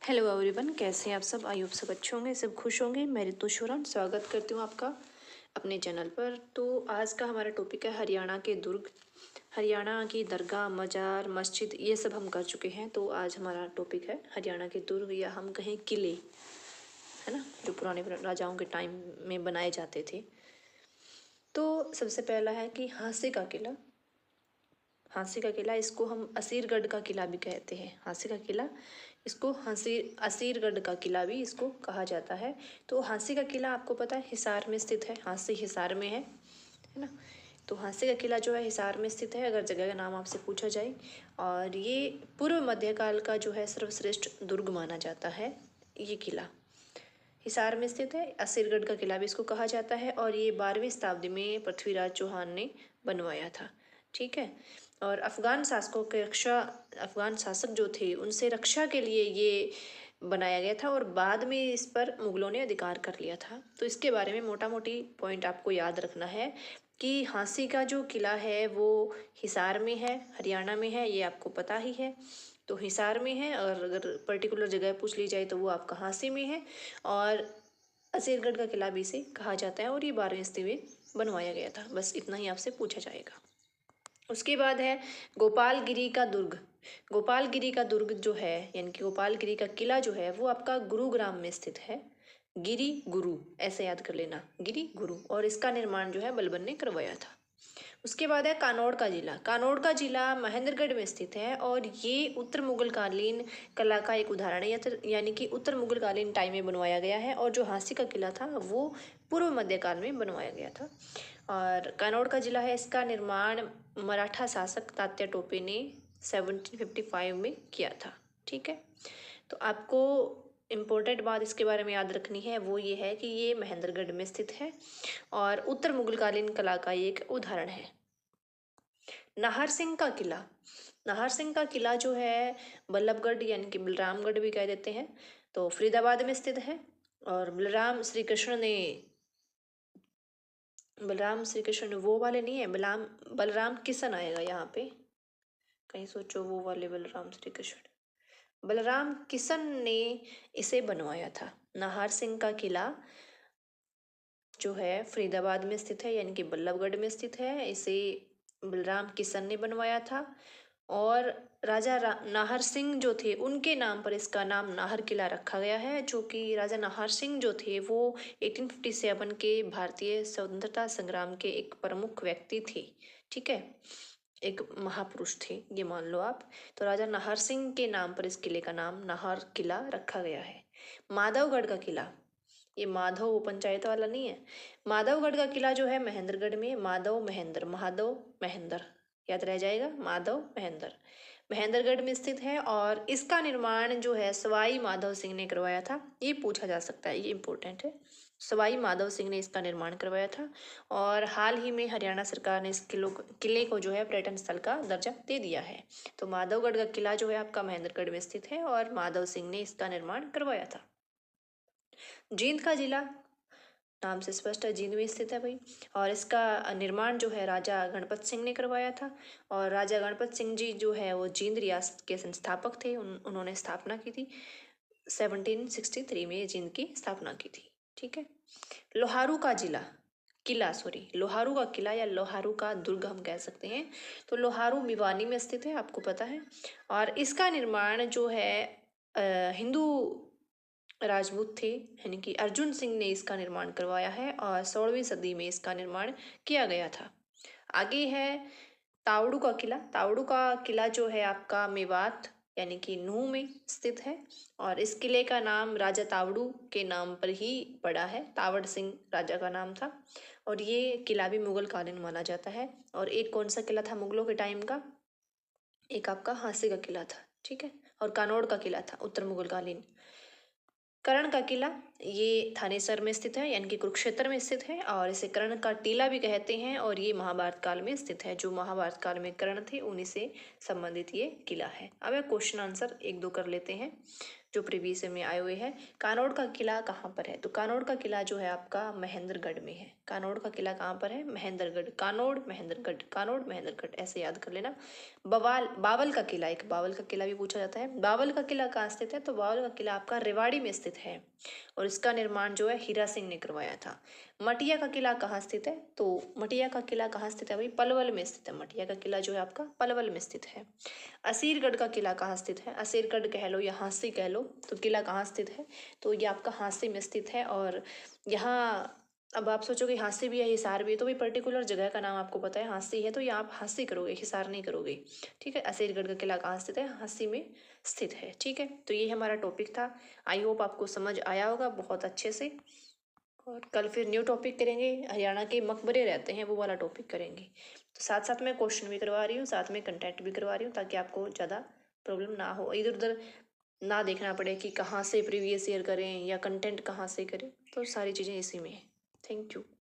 Hello everyone, कैसे हैं आप सब। आई होप सब अच्छे होंगे, सब खुश होंगे। मैं ऋतु शोरन स्वागत करती हूँ आपका अपने चैनल पर। तो आज का हमारा टॉपिक है हरियाणा के दुर्ग। हरियाणा की दरगाह, मज़ार, मस्जिद, ये सब हम कर चुके हैं। तो आज हमारा टॉपिक है हरियाणा के दुर्ग, या हम कहें किले, है ना, जो पुराने राजाओं के टाइम में बनाए जाते थे। तो सबसे पहला है कि हांसी का किला। हांसी का किला, इसको हम असीरगढ़ का किला भी कहते हैं। हांसी का किला, इसको असीरगढ़ का किला भी इसको कहा जाता है। तो हांसी का किला आपको पता है हिसार में स्थित है। हांसी हिसार में है ना। तो हांसी का किला जो है हिसार में स्थित है, अगर जगह का नाम आपसे पूछा जाए। और ये पूर्व मध्यकाल का जो है सर्वश्रेष्ठ दुर्ग माना जाता है। ये किला हिसार में स्थित है। असीरगढ़ का किला भी इसको कहा जाता है। और ये 12वीं शताब्दी में पृथ्वीराज चौहान ने बनवाया था। ठीक है। और अफगान शासकों के अफगान शासक जो थे उनसे रक्षा के लिए ये बनाया गया था। और बाद में इस पर मुगलों ने अधिकार कर लिया था। तो इसके बारे में मोटा मोटी पॉइंट आपको याद रखना है कि हांसी का जो किला है वो हिसार में है, हरियाणा में है, ये आपको पता ही है। तो हिसार में है, और अगर पर्टिकुलर जगह पूछ ली जाए तो वो आपका हांसी में है। और असीरगढ़ का किला भी इसे कहा जाता है। और ये 12वीं सदी में बनवाया गया था। बस इतना ही आपसे पूछा जाएगा। उसके बाद है गोपालगिरी का दुर्ग। गोपालगिरी का दुर्ग जो है, यानी कि गोपालगिरी का किला जो है, वो आपका गुरुग्राम में स्थित है। गिरी गुरु ऐसे याद कर लेना, गिरी गुरु। और इसका निर्माण जो है बलबन ने करवाया था। उसके बाद है कानौड़ का जिला। कानौड़ का जिला महेंद्रगढ़ में स्थित है। और ये उत्तर मुगल कालीन कला का एक उदाहरण है, यानी कि उत्तर मुगल कालीन टाइम में बनवाया गया है। और जो हांसी का किला था वो पूर्व मध्यकाल में बनवाया गया था। और कानौड़ का जिला है, इसका निर्माण मराठा शासक तात्या टोपे ने 1755 में किया था। ठीक है। तो आपको इम्पोर्टेंट बात इसके बारे में याद रखनी है, वो ये है कि ये महेंद्रगढ़ में स्थित है और उत्तर मुगल कालीन कला का एक उदाहरण है। नाहर सिंह का किला। नाहर सिंह का किला जो है बल्लभगढ़, यानी कि बलरामगढ़ भी कह देते हैं, तो फरीदाबाद में स्थित है। और बलराम श्री कृष्ण वो वाले नहीं है, बलराम किशन आएगा यहाँ पे, कहीं सोचो वो वाले बलराम श्री कृष्ण। बलराम किशन ने इसे बनवाया था। नाहर सिंह का किला जो है फरीदाबाद में स्थित है, यानी कि बल्लभगढ़ में स्थित है। इसे बलराम किशन ने बनवाया था। और नाहर सिंह जो थे उनके नाम पर इसका नाम नाहर किला रखा गया है, जो कि राजा नाहर सिंह जो थे वो 1857 के भारतीय स्वतंत्रता संग्राम के एक प्रमुख व्यक्ति थे। ठीक है, एक महापुरुष थे, ये मान लो आप। तो राजा नाहर सिंह के नाम पर इस किले का नाम नाहर किला रखा गया है। माधवगढ़ का किला, ये माधव वो पंचायत वाला नहीं है। माधवगढ़ का किला जो है महेंद्रगढ़ में, महादेव महेंद्र याद रह जाएगा, माधव महेंद्र महेंद्रगढ़ में स्थित है। और इसका निर्माण जो है सवाई माधव सिंह ने करवाया था। ये पूछा जा सकता है, ये इंपॉर्टेंट है। सवाई माधव सिंह ने इसका निर्माण करवाया था। और हाल ही में हरियाणा सरकार ने इस किले को जो है पर्यटन स्थल का दर्जा दे दिया है। तो माधवगढ़ का किला जो है आपका महेंद्रगढ़ में स्थित है और माधव सिंह ने इसका निर्माण करवाया था। जींद का जिला, नाम से स्पष्ट है, जींद में स्थित है भाई। और इसका निर्माण जो है राजा गणपत सिंह ने करवाया था। और राजा गणपत सिंह जी जो है वो जींद रियासत के संस्थापक थे। उन्होंने स्थापना की थी 1763 में, जींद की स्थापना की थी। ठीक है। लोहारू का लोहारू का किला या लोहारू का दुर्ग हम कह सकते हैं। तो लोहारू भिवानी में स्थित है, आपको पता है। और इसका निर्माण जो है हिंदू राजपूत थे, यानी कि अर्जुन सिंह ने इसका निर्माण करवाया है। और 16वीं सदी में इसका निर्माण किया गया था। आगे है तावड़ू का किला। तावड़ू का किला जो है आपका मेवात, यानी कि नूह में स्थित है। और इस किले का नाम राजा तावड़ू के नाम पर ही पड़ा है। तावड़ सिंह राजा का नाम था। और ये किला भी मुगल कालीन माना जाता है। और एक कौन सा किला था मुगलों के टाइम का, एक आपका हांसी का किला था। ठीक है। और कानौड़ का किला था उत्तर मुगल कालीन। करण का किला, ये थानेसर में स्थित है, यानी कि कुरुक्षेत्र में स्थित है, और इसे कर्ण का टीला भी कहते हैं। और ये महाभारत काल में स्थित है। जो महाभारत काल में कर्ण थे उन्हीं से संबंधित ये किला है। अब क्वेश्चन आंसर एक दो कर लेते हैं जो प्रीवियस में आए हुए हैं। कानौड़ का किला कहाँ पर है? तो कानौड़ का किला जो है आपका महेंद्रगढ़ में है। कानौड़ का किला कहाँ पर है? महेंद्रगढ़। कानौड़ महेंद्रगढ़, कानौड़ महेंद्रगढ़, ऐसे याद कर लेना। बावल का किला, एक बावल का किला भी पूछा जाता है। बावल का किला कहाँ स्थित है? तो बावल का किला आपका रेवाड़ी में स्थित है, और इसका निर्माण जो है हीरा सिंह ने करवाया था। मटिया का किला कहाँ स्थित है? तो मटिया का किला कहाँ स्थित है भाई? पलवल में स्थित है। मटिया का किला जो है आपका पलवल में स्थित है। असीरगढ़ का किला कहाँ स्थित है? असीरगढ़ कह लो या हांसी कह लो, तो किला कहाँ स्थित है? तो ये आपका हांसी में स्थित है। और यहाँ अब आप सोचोगे हांसी भी है हिसार भी है, तो भाई पर्टिकुलर जगह का नाम आपको पता है हांसी है, तो ये आप हांसी करोगे, हिसार नहीं करोगे। ठीक है। असीरगढ़ का किला कहाँ स्थित है? हांसी में स्थित है। ठीक है। तो ये हमारा टॉपिक था। आई होप आपको समझ आया होगा बहुत अच्छे से। और कल फिर न्यू टॉपिक करेंगे, हरियाणा के मकबरे रहते हैं वो वाला टॉपिक करेंगे। तो साथ साथ मैं क्वेश्चन भी करवा रही हूँ, साथ में कंटेंट भी करवा रही हूँ, ताकि आपको ज़्यादा प्रॉब्लम ना हो, इधर उधर ना देखना पड़े कि कहाँ से प्रीवियस ईयर करें या कंटेंट कहाँ से करें। तो सारी चीज़ें इसी में है। Thank you.